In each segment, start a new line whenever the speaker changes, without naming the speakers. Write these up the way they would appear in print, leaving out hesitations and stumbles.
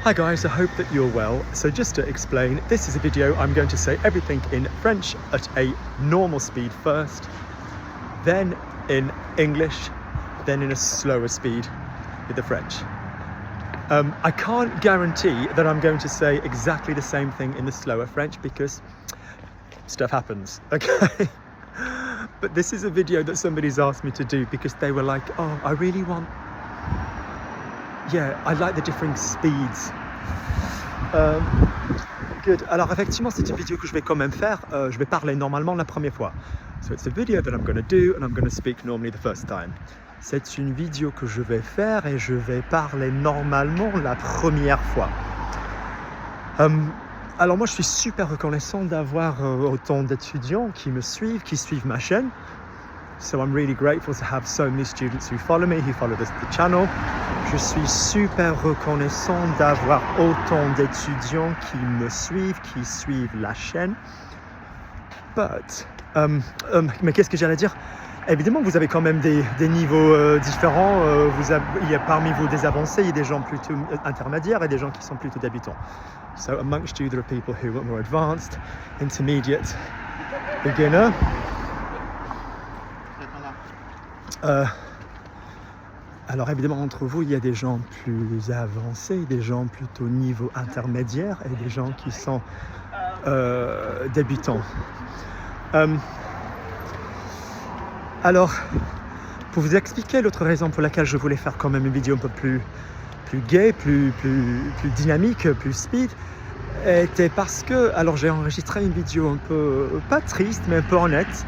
Hi guys, I hope that you're well. So just to explain, this is a video I'm going to say everything in French at a normal speed first, then in English, then in a slower speed with the French. I can't guarantee that I'm going to say exactly the same thing in the slower French because stuff happens, okay? But this is a video that somebody's asked me to do because they were like, oh, I really want... Yeah, I like the different speeds. Good. Alors effectivement, c'est une vidéo que je vais quand même faire. Je vais parler normalement la première fois. So it's a video that I'm going to do and I'm going to speak normally the first time. C'est une vidéo que je vais faire et je vais parler normalement la première fois. Alors moi, je suis super reconnaissant d'avoir autant d'étudiants qui me suivent, qui suivent ma chaîne. So I'm really grateful to have so many students who follow me, who follow the channel. Je suis super reconnaissant d'avoir autant d'étudiants qui me suivent, qui suivent la chaîne. But, mais qu'est-ce que j'allais dire? Évidemment, vous avez quand même des niveaux différents. Il y a parmi vous des avancés, il y a des gens plutôt intermédiaires et des gens qui sont plutôt débutants. So amongst you, there are people who are more advanced, intermediate, beginner. Alors évidemment, entre vous, il y a des gens plus avancés, des gens plutôt niveau intermédiaire et des gens qui sont débutants. Alors, pour vous expliquer l'autre raison pour laquelle je voulais faire quand même une vidéo un peu plus gay, plus dynamique, plus speed, était parce que, alors j'ai enregistré une vidéo un peu, pas triste, mais un peu honnête.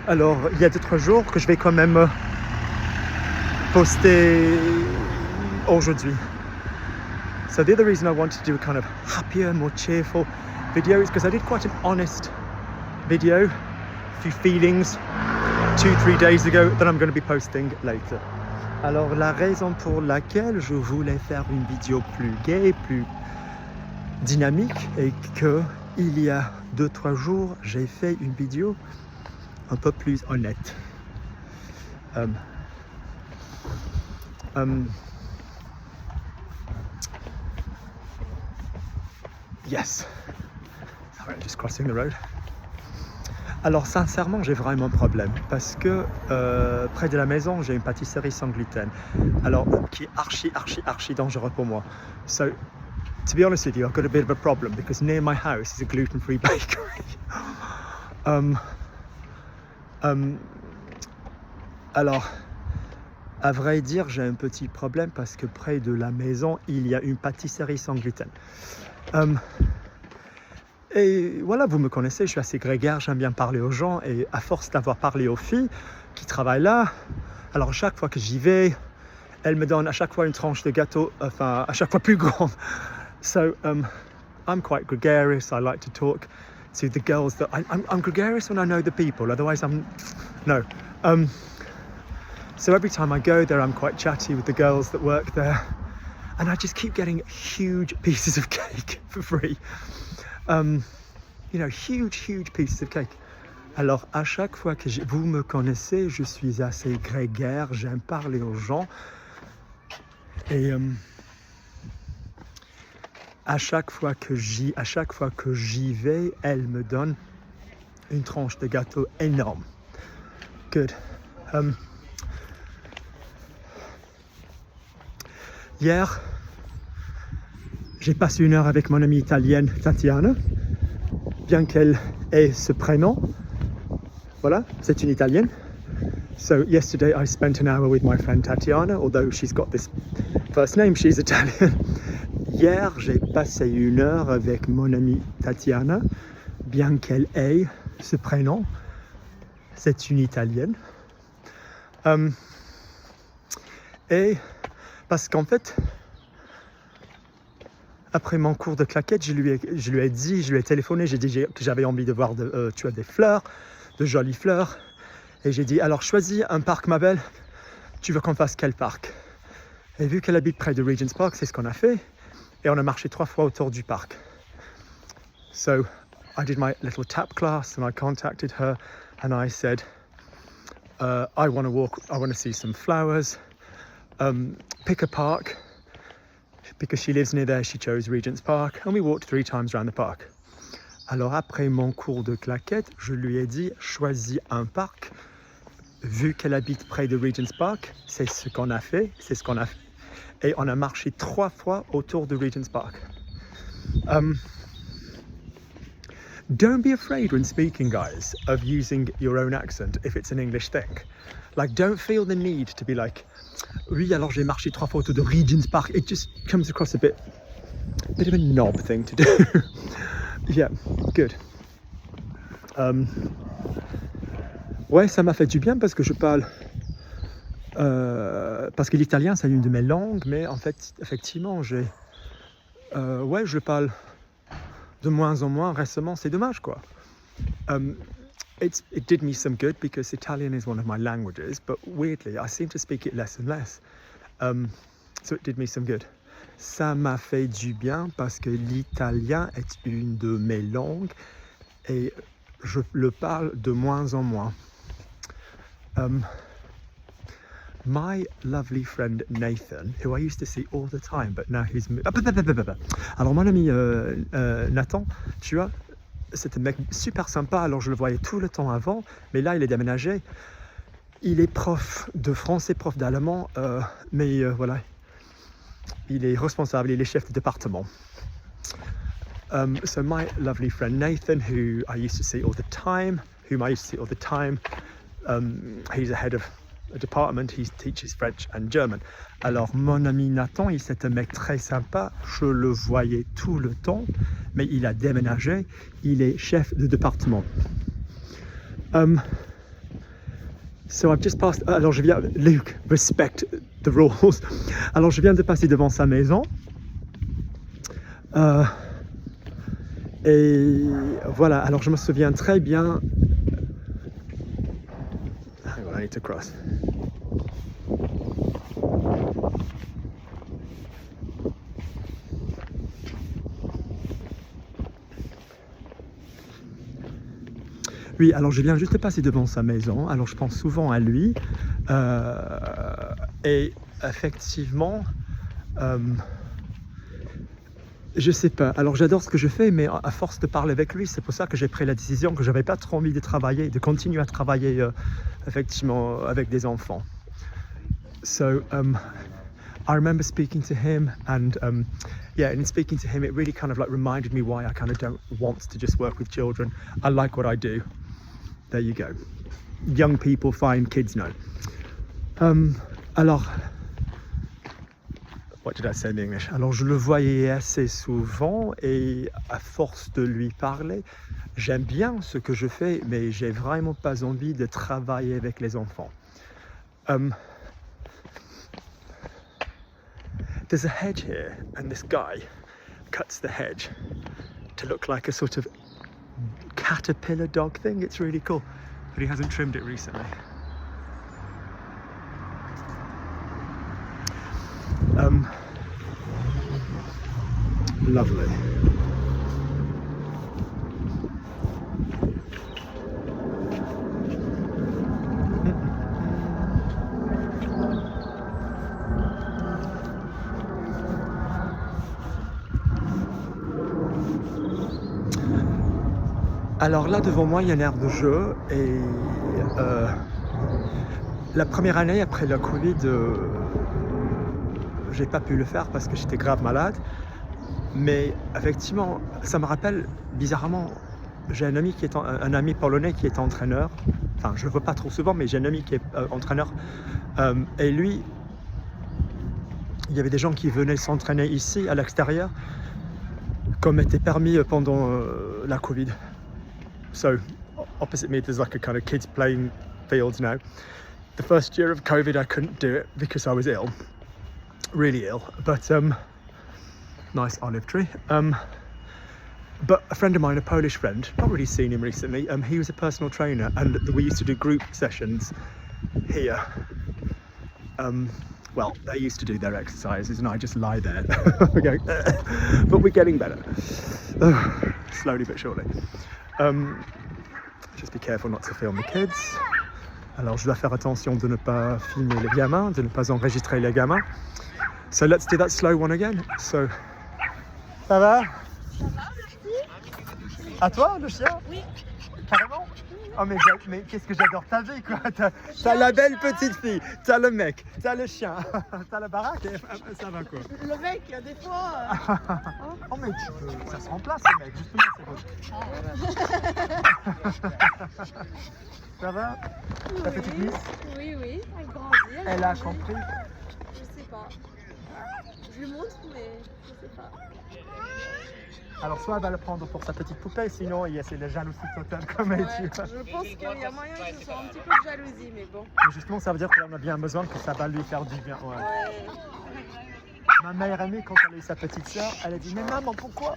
Alors, il y a 2-3 jours que je vais quand même poster aujourd'hui. So the other reason I wanted to do a kind of happier, more cheerful video is because I did quite an honest video, a few feelings, 2-3 days ago that I'm going to be posting later. Alors la raison pour laquelle je voulais faire une vidéo plus gaie, plus dynamique est que il y a 2-3 jours j'ai fait une vidéo un peu plus honnête. Yes. Sorry, just crossing the road. Alors sincèrement, j'ai vraiment un problème parce que près de la maison, j'ai une pâtisserie sans gluten. Alors qui est archi dangereux pour moi. So, to be honest with you, I've got a bit of a problem because near my house is a gluten-free bakery. Alors, à vrai dire, j'ai un petit problème parce que près de la maison, il y a une pâtisserie sans gluten. Et voilà, vous me connaissez, je suis assez grégaire, j'aime bien parler aux gens et à force d'avoir parlé aux filles qui travaillent là, alors chaque fois que j'y vais, elles me donnent à chaque fois une tranche de gâteau, enfin à chaque fois plus grande. So, I'm quite gregarious, I like to talk to the girls that I'm gregarious when I know the people, otherwise no. So every time I go there, I'm quite chatty with the girls that work there, and I just keep getting huge pieces of cake for free. You know, huge pieces of cake. Alors à chaque fois que vous me connaissez, je suis assez grégaire, j'aime parler aux gens, et à chaque fois que j'y vais, elle me donne une tranche de gâteau énorme. Good. Hier, j'ai passé une heure avec mon amie italienne Tatiana, bien qu'elle ait ce prénom. Voilà, c'est une italienne. So yesterday I spent an hour with my friend Tatiana, although she's got this first name, she's Italian. Hier, j'ai passé une heure avec mon amie Tatiana, bien qu'elle ait ce prénom, c'est une italienne. Et parce qu'en fait, après mon cours de claquettes, je lui ai téléphoné, j'ai dit que j'avais envie de voir des fleurs, de jolies fleurs. Et j'ai dit, alors choisis un parc, ma belle, tu veux qu'on fasse quel parc? Et vu qu'elle habite près de Regent's Park, c'est ce qu'on a fait. Et on a marché 3 fois autour du parc. So I did my little tap class and I contacted her and I said, I want to see some flowers, pick a park, because she lives near there, she chose Regent's Park, and we walked 3 times around the park. Alors après mon cours de claquettes, je lui ai dit, choisis un parc. Vu qu'elle habite près de Regent's Park, c'est ce qu'on a fait, Et on a marché 3 fois autour de Regent's Park. Don't be afraid when speaking, guys, of using your own accent if it's an English thing. Like, don't feel the need to be like, oui, alors j'ai marché 3 fois autour de Regent's Park. It just comes across a bit of a knob thing to do. Yeah, good. Ouais, ça m'a fait du bien parce que je parle... parce que l'italien, c'est une de mes langues, mais en fait, effectivement, je parle de moins en moins récemment. C'est dommage, quoi. It did me some good because Italian is one of my languages, but weirdly, I seem to speak it less and less. So it did me some good. Ça m'a fait du bien parce que l'italien est une de mes langues et je le parle de moins en moins. My lovely friend Nathan, who I used to see all the time, but now he's... Alors mon ami Nathan, tu vois, c'était un mec super sympa, alors je le voyais tout le temps avant, mais là il est déménagé. Il est prof de français, prof d'allemand, mais voilà, il est responsable, il est chef de département. So my lovely friend Nathan, whom I used to see all the time, he's a head of a department, he teaches French and German. Alors mon ami Nathan, c'est un mec très sympa, je le voyais tout le temps, mais il a déménagé, il est chef de département. So I've just passed, alors je viens, Luke, respect the rules. Alors je viens de passer devant sa maison. Et voilà, alors je me souviens très bien. Hang on, I need to cross. Oui, alors je viens juste de passer devant sa maison, alors je pense souvent à lui, et effectivement, je sais pas, alors j'adore ce que je fais, mais à force de parler avec lui, c'est pour ça que j'ai pris la décision que j'avais pas trop envie de travailler, de continuer à travailler effectivement avec des enfants. So, I remember speaking to him and yeah, in speaking to him, it really kind of like reminded me why I kind of don't want to just work with children. I like what I do. There you go. Young people, fine, kids, no. Alors, what did I say in English? Alors, je le voyais assez souvent et à force de lui parler, j'aime bien ce que je fais, mais j'ai vraiment pas envie de travailler avec les enfants. There's a hedge here, and this guy cuts the hedge to look like a sort of caterpillar dog thing. It's really cool, but he hasn't trimmed it recently. Lovely. Alors là devant moi il y a une aire de jeu et la première année après le Covid, j'ai pas pu le faire parce que j'étais grave malade, mais effectivement ça me rappelle bizarrement, j'ai un ami polonais qui est entraîneur, enfin je le vois pas trop souvent, mais j'ai un ami qui est entraîneur, et lui, il y avait des gens qui venaient s'entraîner ici à l'extérieur comme était permis pendant la Covid. So opposite me there's like a kind of kids playing fields now. The first year of COVID I couldn't do it because I was ill, really ill, but nice olive tree. But a friend of mine, a Polish friend, not really seen him recently, he was a personal trainer and we used to do group sessions here. Well, they used to do their exercises and I just lie there going, but we're getting better, slowly but surely. Just be careful not to film the kids. Alors je dois faire attention de ne pas filmer les gamins, de ne pas enregistrer les gamins. So let's do that slow one again. So, ça va? À toi, le chien?
Oui.
Carrément? Oh mais qu'est-ce que j'adore ta vie quoi. T'as la belle petite fille, t'as le mec, t'as le chien, t'as la baraque et ça va quoi.
Le mec, des fois...
Oh mais tu peux, ça se remplace le mec, justement c'est bon. Ça va? Ta petite nièce?
Oui, oui, elle grandit.
Elle a compris?
Je sais pas. Je lui montre, mais je sais pas.
Alors soit elle va le prendre pour sa petite poupée, sinon c'est la jalousie totale comme elle dit.
Je pense qu'il y a moyen que ce soit un petit peu de jalousie, mais bon.
Mais justement ça veut dire qu'on a bien besoin que ça va lui faire du bien. Ouais. Ma meilleure amie, quand elle a eu sa petite soeur, elle a dit mais maman pourquoi?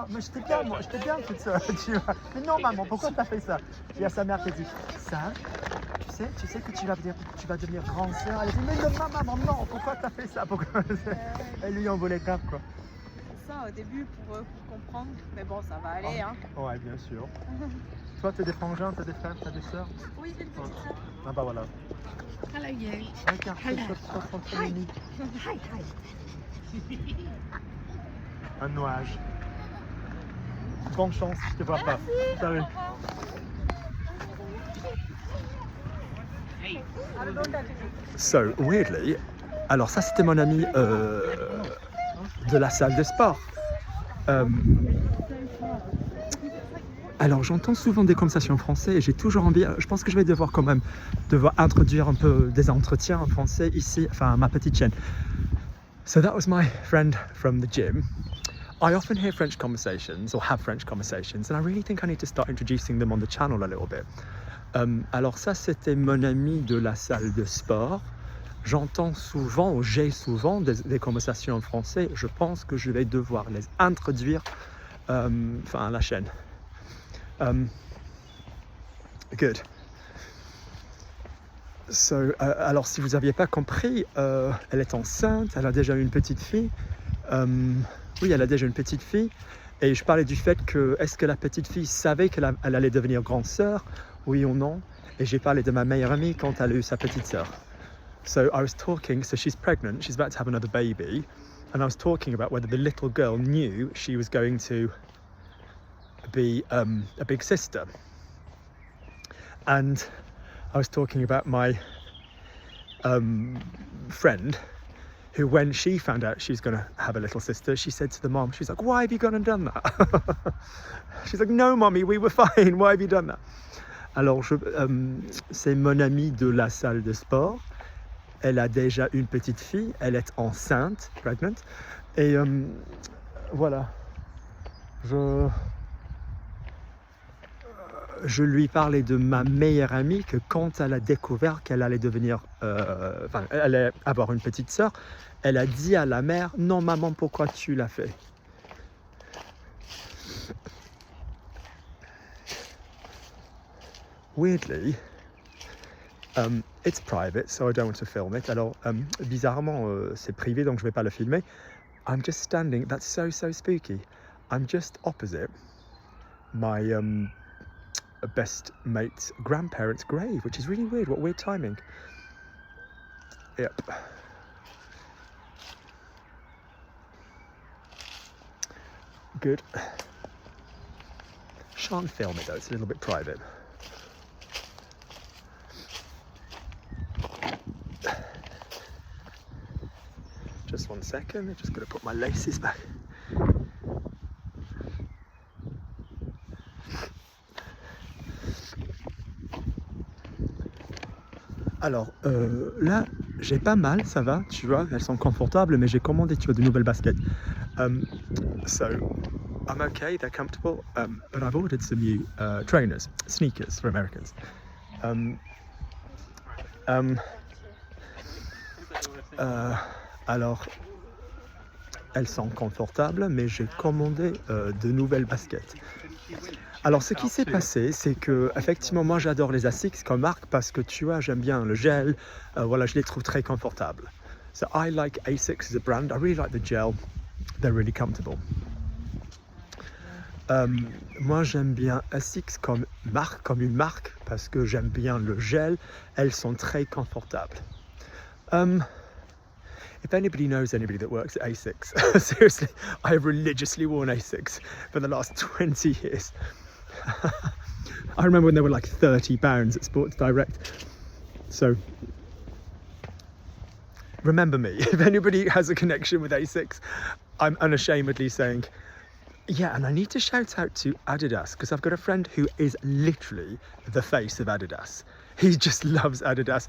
Mais j'étais bien moi, j'étais bien toute seule, tu vois. Mais non maman, pourquoi t'as fait ça? Il y a sa mère qui a dit ça, tu sais que tu vas devenir grande sœur. Elle a dit mais non maman non, pourquoi t'as fait ça? Elle lui en voulait grave quoi.
Ça au début pour comprendre, mais bon ça va aller hein.
Ouais bien sûr. Toi t'as des frangins, t'as des frères, t'as des sœurs?
Oui, j'ai une petite sœur.
Ah bah voilà.
Hello you.
Regarde, c'est Mimi. Un nuage. Bonne chance, je te vois pas. Salut. So, weirdly, alors ça c'était mon ami de la salle de sport. Alors j'entends souvent des conversations en français et j'ai toujours envie, je pense que je vais devoir quand même introduire un peu des entretiens en français ici, enfin à ma petite chaîne. So that was my friend from the gym. I often hear French conversations or have French conversations and I really think I need to start introducing them on the channel a little bit. Alors ça c'était mon ami de la salle de sport. J'entends souvent, ou j'ai souvent des conversations en français. Je pense que je vais devoir les introduire à la chaîne. Good. So, alors si vous n'aviez pas compris, elle est enceinte, elle a déjà une petite fille. Oui, elle a déjà une petite fille. Et je parlais du fait que, est-ce que la petite fille savait qu'elle allait devenir grande sœur? Oui ou non? Et j'ai parlé de ma meilleure amie quand elle a eu sa petite sœur. So I was talking, so she's pregnant, she's about to have another baby. And I was talking about whether the little girl knew she was going to be a big sister. And I was talking about my friend who, when she found out she was going to have a little sister, she said to the mom, she's like, why have you gone and done that? She's like, no mommy, we were fine, why have you done that? Alors c'est mon amie de la salle de sport. Elle a déjà une petite fille, elle est enceinte, pregnant, et voilà, je lui parlais de ma meilleure amie que quand elle a découvert qu'elle allait devenir, elle allait avoir une petite sœur, elle a dit à la mère, non maman, pourquoi tu l'as fait? Weirdly, it's private, so I don't want to film it. Alors, bizarrement, c'est privé, donc je vais pas le filmer. I'm just standing, that's so spooky. I'm just opposite my best mate's grandparents' grave, which is really weird. What weird timing. Yep. Good. Shan't film it though, it's a little bit private. Just 1 second, I'm just going to put my laces back. Alors là, j'ai pas mal, ça va, tu vois, elles sont confortables, mais j'ai commandé, tu vois, de nouvelles baskets. So, I'm okay, they're comfortable, but I've ordered some new trainers, sneakers for Americans. Alors, elles sont confortables, mais j'ai commandé de nouvelles baskets. Alors, ce qui s'est passé, c'est que, effectivement, moi, j'adore les Asics comme marque parce que, tu vois, j'aime bien le gel. Voilà, je les trouve très confortables. So, I like Asics as a brand. I really like the gel. They're really comfortable. Moi, j'aime bien Asics comme une marque, parce que j'aime bien le gel. Elles sont très confortables. if anybody knows anybody that works at ASICS, seriously, I have religiously worn ASICS for the last 20 years. I remember when they were like £30 at Sports Direct. So remember me. If anybody has a connection with ASICS, I'm unashamedly saying, yeah, and I need to shout out to Adidas, because I've got a friend who is literally the face of Adidas. He just loves Adidas.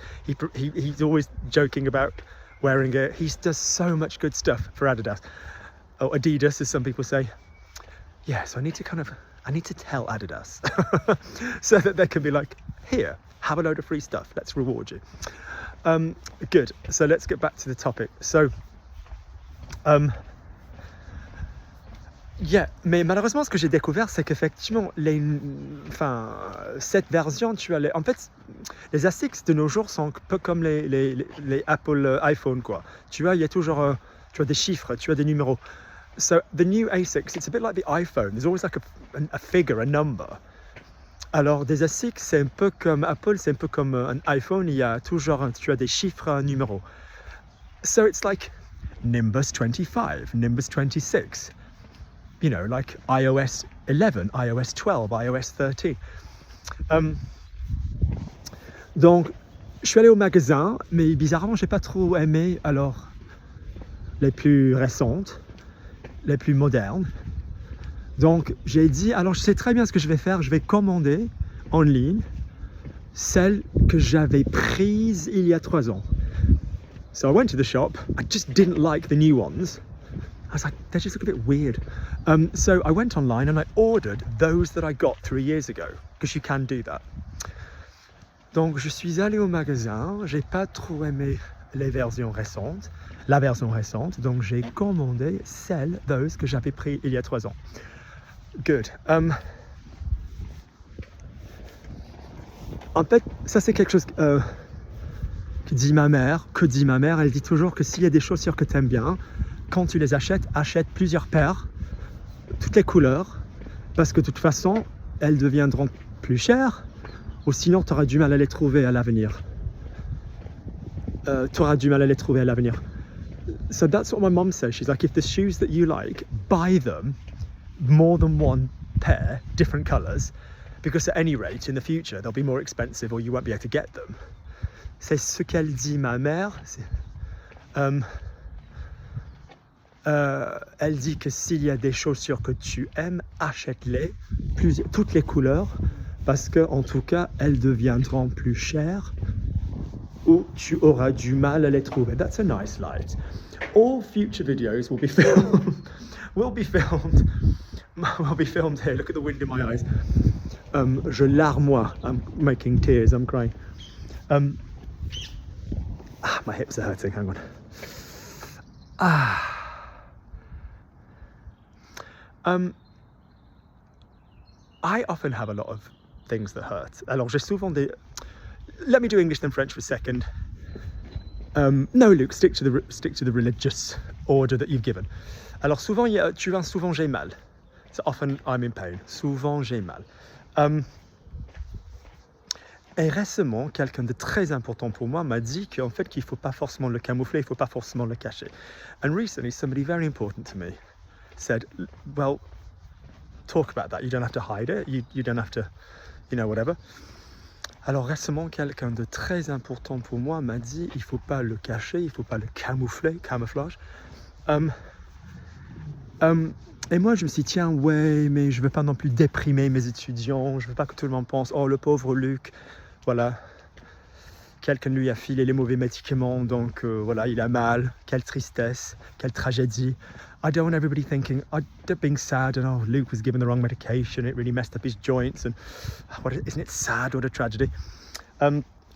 He's always joking about wearing it. He does so much good stuff for Adidas. Oh, Adidas, as some people say. Yeah, so I need to tell Adidas so that they can be like, here, have a load of free stuff. Let's reward you. Good. So let's get back to the topic. So, yeah, mais malheureusement, ce que j'ai découvert, c'est qu'effectivement, cette version, en fait, les ASICS de nos jours sont un peu comme les Apple iPhone, quoi. Tu vois, il y a toujours, tu as des chiffres, tu as des numéros. So the new ASICS, it's a bit like the iPhone. There's always like a figure, a number. Alors, des ASICS, c'est un peu comme Apple, c'est un peu comme un iPhone. Il y a toujours, tu as des chiffres, un numéro. So it's like Nimbus 25, Nimbus 26. You know, like iOS 11, iOS 12, iOS 13. Donc, je suis allé au magasin, mais bizarrement, j'ai pas trop aimé alors les plus récentes, les plus modernes. Donc, j'ai dit, alors je sais très bien ce que je vais faire, je vais commander en ligne celles que j'avais prises il y a 3 ans. So I went to the shop, I just didn't like the new ones. I was like, they just look a bit weird. So I went online and I ordered those that I got 3 years ago, because you can do that. Donc je suis allé au magasin, j'ai pas trop aimé la version récente, donc j'ai commandé those que j'avais pris il y a 3 ans. Good. En fait, ça c'est quelque chose que dit ma mère. Elle dit toujours que s'il y a des chaussures que tu aimes bien, quand tu les achètes, achète plusieurs paires, toutes les couleurs, parce que de toute façon, elles deviendront plus chères, ou sinon tu auras du mal à les trouver à l'avenir. So that's what my mom says. She's like, if the shoes that you like, buy them, more than one pair, different colours, because at any rate, in the future, they'll be more expensive or you won't be able to get them. C'est ce qu'elle dit, ma mère. Elle dit que s'il y a des chaussures que tu aimes, achète-les, toutes les couleurs, parce que en tout cas, elles deviendront plus chères ou tu auras du mal à les trouver. That's a nice light. All future videos will be filmed. Here. Look at the wind in my eyes. Je larmoie. I'm making tears. I'm crying. My hips are hurting. Hang on. I often have a lot of things that hurt. Alors j'ai souvent des... Let me do English then French for a second. No, Luke, stick to the religious order that you've given. Alors souvent, souvent j'ai mal. So often I'm in pain. Souvent j'ai mal. Et récemment, quelqu'un de très important pour moi m'a dit qu'en fait qu'il ne faut pas forcément le camoufler, il ne faut pas forcément le cacher. And recently, somebody very important to me said, well, talk about that. You don't have to hide it. You don't have to, whatever. Alors récemment, quelqu'un de très important pour moi m'a dit, il ne faut pas le cacher, il ne faut pas le camouflage. Et moi, je me suis dit, tiens, ouais, mais je ne veux pas non plus déprimer mes étudiants. Je ne veux pas que tout le monde pense, oh, le pauvre Luc, voilà, quelqu'un lui a filé les mauvais médicaments, donc voilà, il a mal. Quelle tristesse, quelle tragédie. I don't want everybody thinking, being sad, and oh, Luke was given the wrong medication, it really messed up his joints, and isn't it sad, what a tragedy.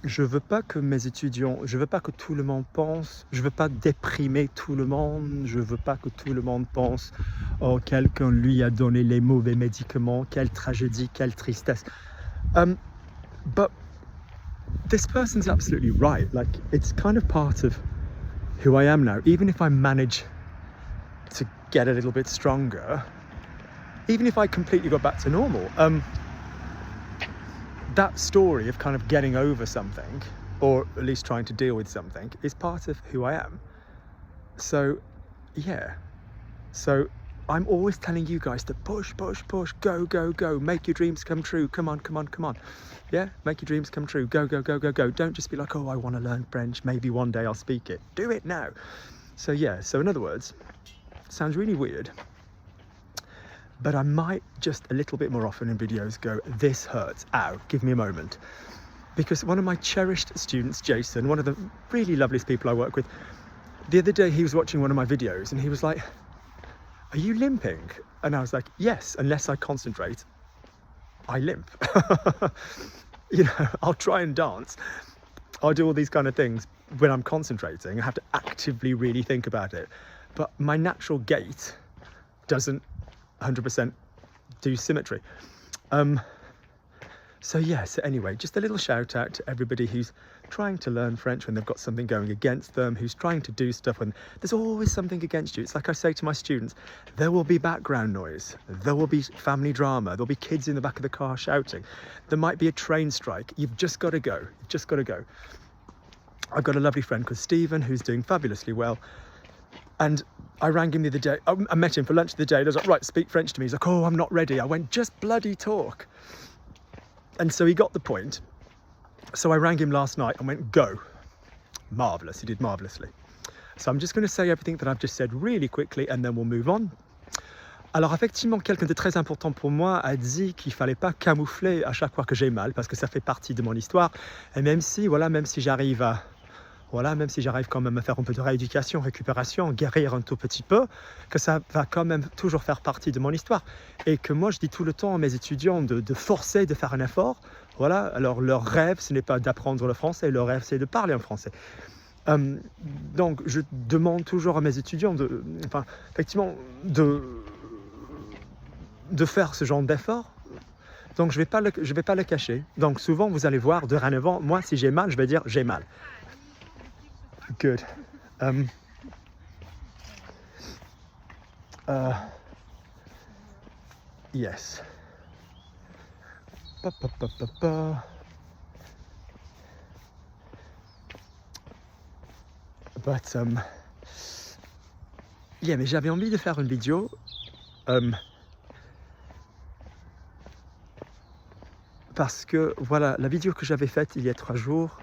Je veux pas que mes étudiants, je veux pas que tout le monde pense, je veux pas déprimer tout le monde, je veux pas que tout le monde pense, oh, quelqu'un lui a donné les mauvais médicaments, quelle tragédie, quelle tristesse. But this person's absolutely right. Like, it's kind of part of who I am now. Even if I manage to get a little bit stronger, even if I completely go back to normal, that story of kind of getting over something, or at least trying to deal with something, is part of who I am. So, yeah. So I'm always telling you guys to push, push, push, go, go, go, make your dreams come true. Come on, come on, come on. Yeah, make your dreams come true. Go, go, go, go, go. Don't just be like, oh, I want to learn French. Maybe one day I'll speak it. Do it now. So yeah, so in other words, sounds really weird, but I might just a little bit more often in videos go, this hurts, ow, give me a moment. Because one of my cherished students, Jason, one of the really loveliest people I work with, the other day he was watching one of my videos and he was like, are you limping? And I was like, yes, unless I concentrate, I limp. You know, I'll try and dance. I'll do all these kind of things when I'm concentrating. I have to actively really think about it. But my natural gait doesn't 100% do symmetry. So yeah, so anyway, just a little shout out to everybody who's trying to learn French when they've got something going against them, who's trying to do stuff when there's always something against you. It's like I say to my students, there will be background noise, there will be family drama, there'll be kids in the back of the car shouting, there might be a train strike. You've just got to go, you've just got to go. I've got a lovely friend called Stephen who's doing fabulously well. And I rang him the other day, I met him for lunch the other day, and I was like, right, speak French to me. He's like, oh, I'm not ready. I went, just bloody talk. And so he got the point. So I rang him last night and went, go. Marvellous, he did marvellously. So I'm just going to say everything that I've just said really quickly and then we'll move on. Alors effectivement, quelqu'un de très important pour moi a dit qu'il fallait pas camoufler à chaque fois que j'ai mal parce que ça fait partie de mon histoire. Et même si, voilà, même si j'arrive quand même à faire un peu de rééducation, récupération, guérir un tout petit peu, que ça va quand même toujours faire partie de mon histoire. Et que moi, je dis tout le temps à mes étudiants de forcer, de faire un effort. Voilà, alors leur rêve, ce n'est pas d'apprendre le français, leur rêve, c'est de parler en français. Donc, je demande toujours à mes étudiants effectivement, de faire ce genre d'effort. Donc, je vais pas le cacher. Donc, souvent, vous allez voir, dorénavant, moi, si j'ai mal, je vais dire j'ai mal. Good. Yes. But yeah, mais j'avais envie de faire une vidéo parce que voilà, la vidéo que j'avais faite il y a 3 jours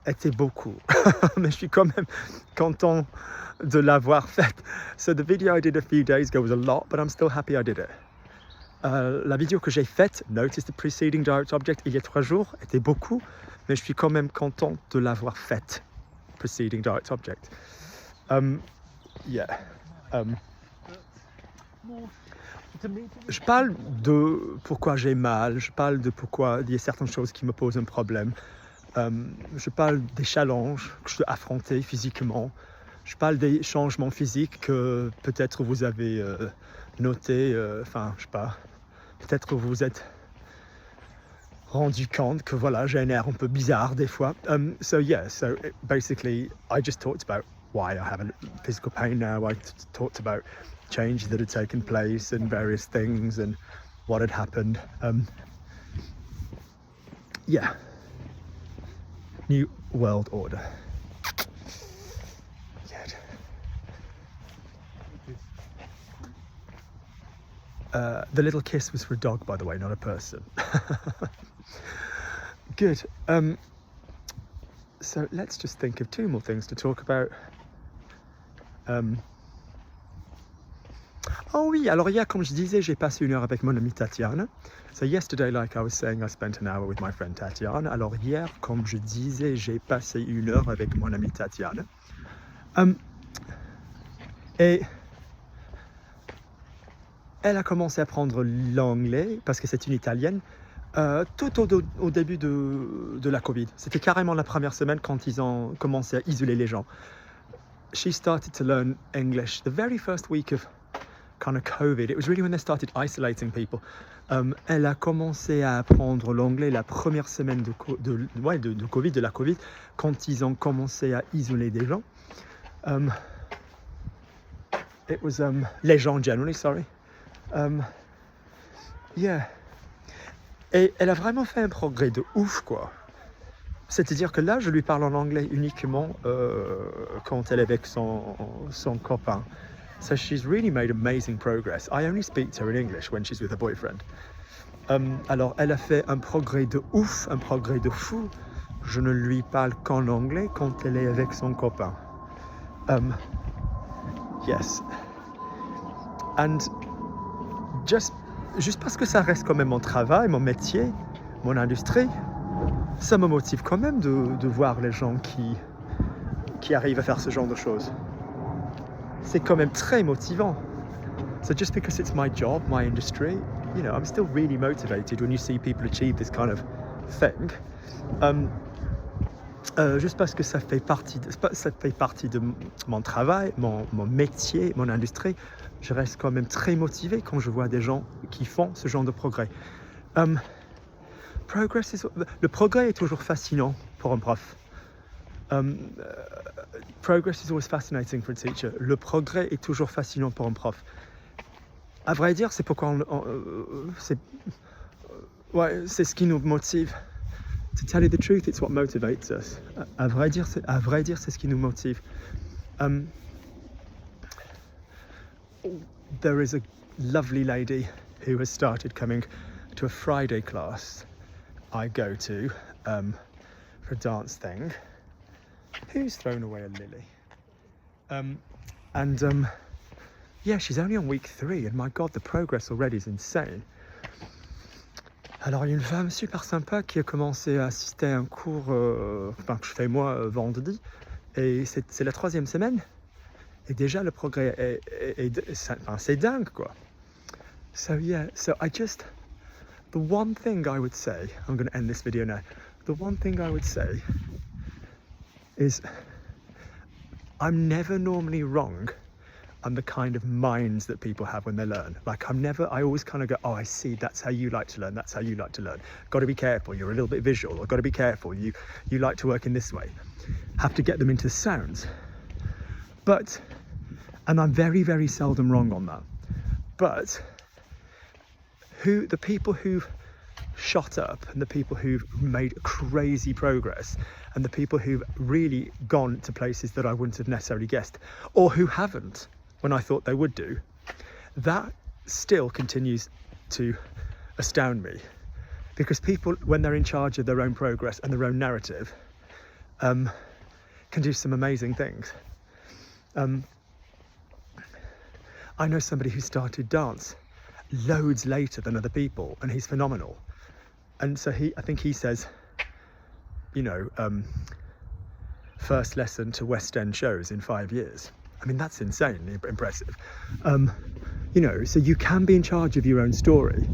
était beaucoup, mais je suis quand même content de l'avoir faite. So the video I did a few days ago was a lot, but I'm still happy I did it. La vidéo que j'ai faite, Notice the Preceding Direct Object, il y a 3 jours, était beaucoup, mais je suis quand même content de l'avoir faite, Preceding Direct Object. Je parle de pourquoi j'ai mal, je parle de pourquoi il y a certaines choses qui me posent un problème. Je parle des challenges que je dois affronter physiquement. Je parle des changements physiques que peut-être vous avez notés, je sais pas, peut-être vous vous êtes rendu compte que voilà, j'ai un air un peu bizarre des fois. So basically I just talked about why I have a physical pain now. I talked about changes that had taken place and various things and what had happened. New World Order. Good. The little kiss was for a dog, by the way, not a person. Good. So let's just think of 2 more things to talk about. Oh oui, alors hier, comme je disais, j'ai passé 1 heure avec mon amie Tatiana. So yesterday, like I was saying, I spent an hour with my friend Tatiana. Alors hier, comme je disais, j'ai passé 1 heure avec mon amie Tatiana. Et elle a commencé à apprendre l'anglais, parce que c'est une Italienne, tout au début de la Covid. C'était carrément la première semaine quand ils ont commencé à isoler les gens. She started to learn English the very first week of kind of COVID. It was really when they started isolating people. Elle a commencé à apprendre l'anglais la première semaine de Covid, de la Covid, quand ils ont commencé à isoler des gens. It was les gens generally, sorry. Et elle a vraiment fait un progrès de ouf, quoi. C'est-à-dire que là, je lui parle en anglais uniquement quand elle est avec son copain. So she's really made amazing progress. I only speak to her in English when she's with her boyfriend. Alors, elle a fait un progrès de ouf, un progrès de fou. Je ne lui parle qu'en anglais quand elle est avec son copain. Yes. And juste parce que ça reste quand même mon travail, mon métier, mon industrie, ça me motive quand même de voir les gens qui arrivent à faire ce genre de choses. C'est quand même très motivant. So just because it's my job, my industry, you know, I'm still really motivated when you see people achieve this kind of thing. Juste parce que ça fait partie de mon travail, mon métier, mon industrie, je reste quand même très motivé quand je vois des gens qui font ce genre de progrès. Le progrès est toujours fascinant pour un prof. Progress is always fascinating for a teacher. Le progrès est toujours fascinant pour un prof. À vrai dire, c'est pourquoi c'est ce qui nous motive. To tell you the truth, it's what motivates us. À vrai dire, c'est ce qui nous motive. There is a lovely lady who has started coming to a Friday class I go to for a dance thing. Who's thrown away a lily? Yeah, she's only on week 3, and my God, the progress already is insane. Alors, il y a une femme super sympa qui a commencé à assister à un cours que je fais moi vendredi, et c'est la 3e semaine, et déjà le progrès c'est dingue, quoi. So yeah, the one thing I would say, I'm going to end this video now, the one thing I would say is I'm never normally wrong on the kind of minds that people have when they learn. Like I always kind of go, oh, I see, that's how you like to learn, that's how you like to learn. Got to be careful, you're a little bit visual, or got to be careful, you like to work in this way. Have to get them into sounds. And I'm very, very seldom wrong on that. But the people who've shot up, and the people who've made crazy progress, and the people who've really gone to places that I wouldn't have necessarily guessed, or who haven't when I thought they would do, that still continues to astound me. Because people, when they're in charge of their own progress and their own narrative, can do some amazing things. I know somebody who started dance loads later than other people, and he's phenomenal. And so I think he says, you know, first lesson to West End shows in 5 years. I mean, that's insanely impressive. You know, so you can be in charge of your own story.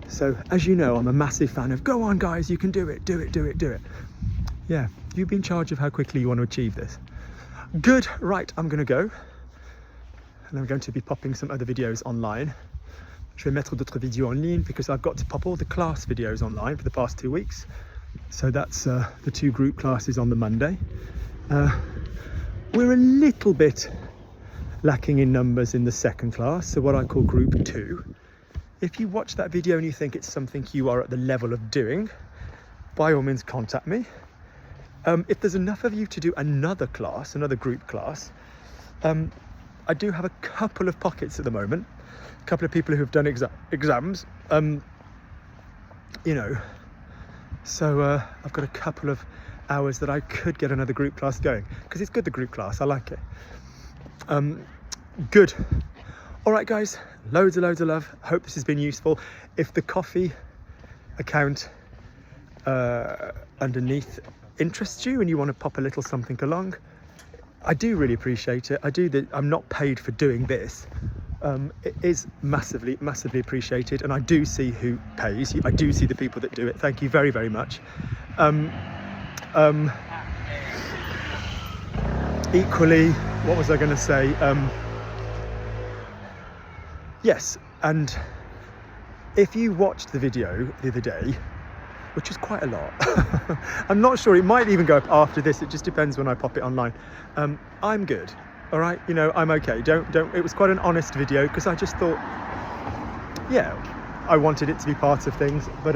So, as you know, I'm a massive fan of, go on guys, you can do it, do it, do it, do it. Yeah, you be in charge of how quickly you want to achieve this. Good, right, I'm gonna go. And I'm going to be popping some other videos online. Je vais mettre d'autres vidéos en ligne because I've got to pop all the class videos online for the past 2 weeks. So that's the 2 group classes on the Monday. We're a little bit lacking in numbers in the second class, so what I call group 2. If you watch that video and you think it's something you are at the level of doing, by all means contact me. If there's enough of you to do another class, another group class, I do have a couple of pockets at the moment, a couple of people who have done exams, you know, so I've got a couple of hours that I could get another group class going, because it's good, the group class, I like it. Good. All right, guys, loads of love. Hope this has been useful. If the coffee account underneath interests you and you want to pop a little something along, I do really appreciate it. I'm not paid for doing this. It is massively appreciated, and I do see who pays. I do see the people that do it. Thank you very, very much. Equally, what was I going to say? Yes, and if you watched the video the other day, which is quite a lot, I'm not sure, it might even go up after this, it just depends when I pop it online. I'm good, all right, you know, I'm okay. Don't, it was quite an honest video, because I just thought, yeah, I wanted it to be part of things, but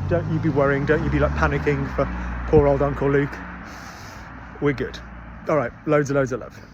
don't you be worrying, don't you be like panicking for Poor old Uncle Luke. We're good. All right, loads of love.